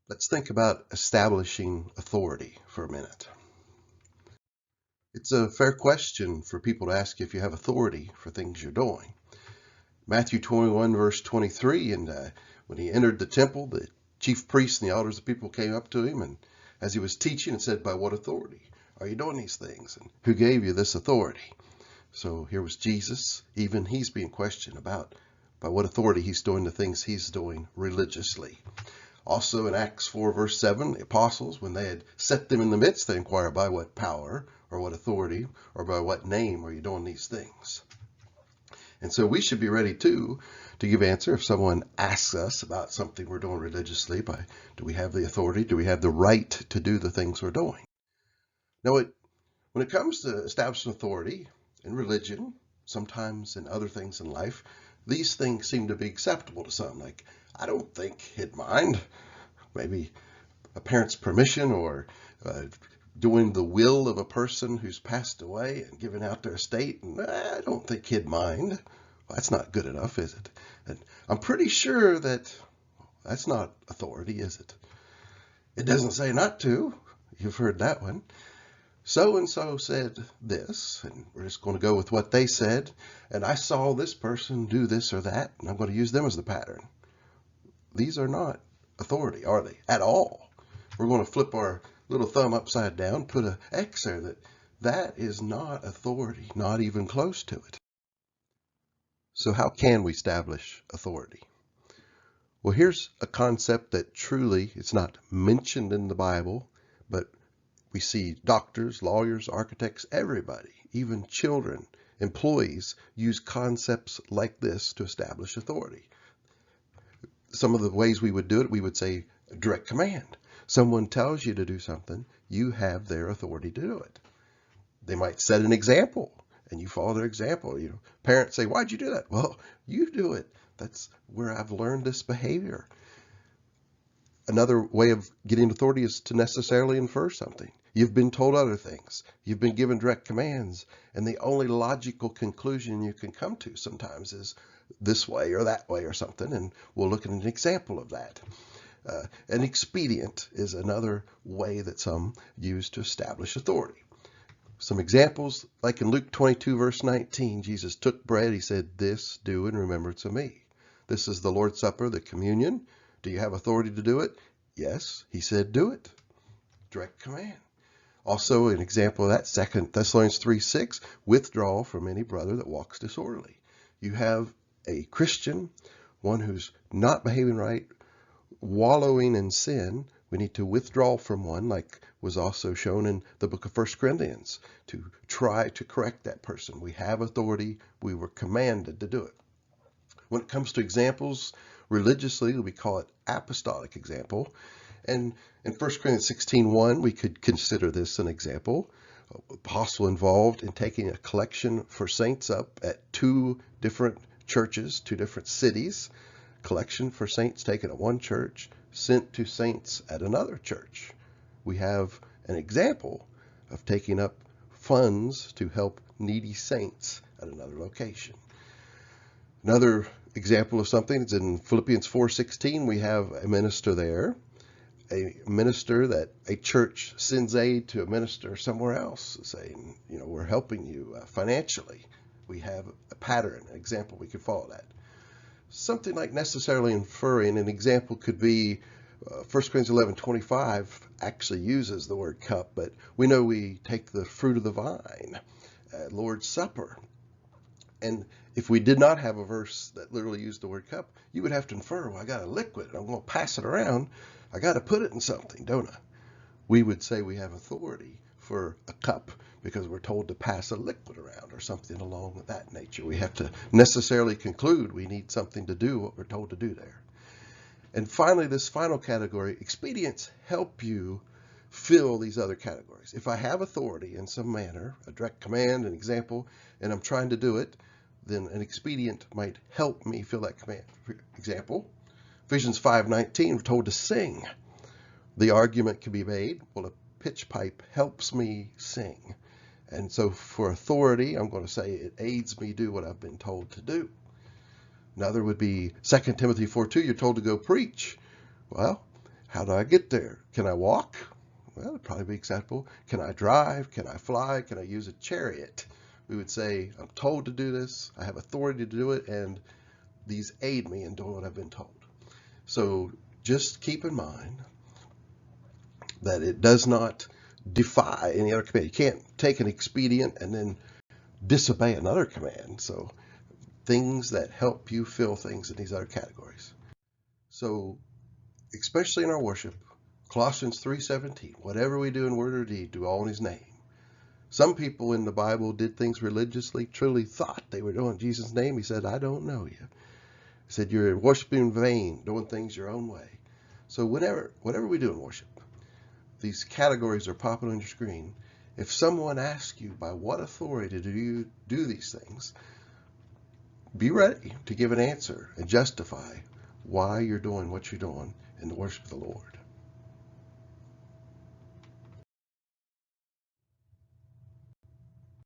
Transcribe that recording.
Let's think about establishing authority for a minute. It's a fair question for people to ask if you have authority for things you're doing. Matthew 21, verse 23, and when he entered the temple, the chief priests and the elders of the people came up to him, and as he was teaching, and said, "By what authority are you doing these things? And who gave you this authority?" So here was Jesus. Even he's being questioned about by what authority he's doing the things he's doing religiously. Also in Acts 4, verse 7, the apostles, when they had set them in the midst, they inquire, by what power or what authority or by what name are you doing these things? And so we should be ready too to give answer if someone asks us about something we're doing religiously. Do we have the authority? Do we have the right to do the things we're doing? Now, when it comes to establishing authority in religion, sometimes in other things in life, these things seem to be acceptable to some. Like, I don't think he'd mind maybe a parent's permission or doing the will of a person who's passed away and giving out their estate. And I don't think he'd mind. Well, that's not good enough, is it? And I'm pretty sure that's not authority, is it? It doesn't say not to. You've heard that one. So and so said this, and we're just going to go with what they said. And I saw this person do this or that, and I'm going to use them as the pattern. These are not authority, are they? At all. We're going to flip our little thumb upside down, put an X there. That is not authority, not even close to it. So how can we establish authority? Well, here's a concept that truly it's not mentioned in the Bible, but we see doctors, lawyers, architects, everybody, even children, employees, use concepts like this to establish authority. Some of the ways we would do it, we would say direct command. Someone tells you to do something, you have their authority to do it. They might set an example and you follow their example. Parents say, "Why'd you do that?" Well, you do it. That's where I've learned this behavior. Another way of getting authority is to necessarily infer something. You've been told other things. You've been given direct commands, and the only logical conclusion you can come to sometimes is this way or that way or something, and we'll look at an example of that. An expedient is another way that some use to establish authority. Some examples, like in Luke 22, verse 19, Jesus took bread, he said, "This do in remembrance of me." This is the Lord's Supper, the communion. Do you have authority to do it? Yes, he said, do it. Direct command. Also, an example of that, 2 Thessalonians 3:6, withdraw from any brother that walks disorderly. You have a Christian, one who's not behaving right, wallowing in sin. We need to withdraw from one, like was also shown in the book of 1 Corinthians, to try to correct that person. We have authority. We were commanded to do it. When it comes to examples, religiously, we call it apostolic example. And in 1 Corinthians 16:1, we could consider this an example. Apostle involved in taking a collection for saints up at 2 different churches, 2 different cities. Collection for saints taken at one church, sent to saints at another church. We have an example of taking up funds to help needy saints at another location. Another example of something is in Philippians 4:16. We have a minister there, a minister that a church sends aid to a minister somewhere else, saying, we're helping you financially. We have a pattern, an example we could follow that. Something like necessarily inferring, an example could be 1 Corinthians 11:25 actually uses the word cup, but we know we take the fruit of the vine at Lord's Supper. And if we did not have a verse that literally used the word cup, you would have to infer, well, I got a liquid, I'm going to pass it around. I got to put it in something, don't I? We would say we have authority for a cup because we're told to pass a liquid around or something along that nature. We have to necessarily conclude we need something to do what we're told to do there. And finally, this final category, expedients help you fill these other categories. If I have authority in some manner, a direct command, an example, and I'm trying to do it, then an expedient might help me fill that command. For example, Ephesians 5:19, we're told to sing. The argument can be made, well, a pitch pipe helps me sing. And so for authority, I'm going to say it aids me do what I've been told to do. Another would be 2 Timothy 4:2, you're told to go preach. Well, How do I get there? Can I walk? Well, it'd probably be acceptable. Can I drive? Can I fly? Can I use a chariot? We would say, I'm told to do this, I have authority to do it, and these aid me in doing what I've been told. So just keep in mind that it does not defy any other command. You can't take an expedient and then disobey another command. So things that help you fill things in these other categories. So especially in our worship, Colossians 3:17, whatever we do in word or deed, do all in his name. Some people in the Bible did things religiously, truly thought they were doing Jesus' name. He said, I don't know you. He said, you're worshiping in vain, doing things your own way. So whatever we do in worship, these categories are popping on your screen. If someone asks you by what authority do you do these things, be ready to give an answer and justify why you're doing what you're doing in the worship of the Lord.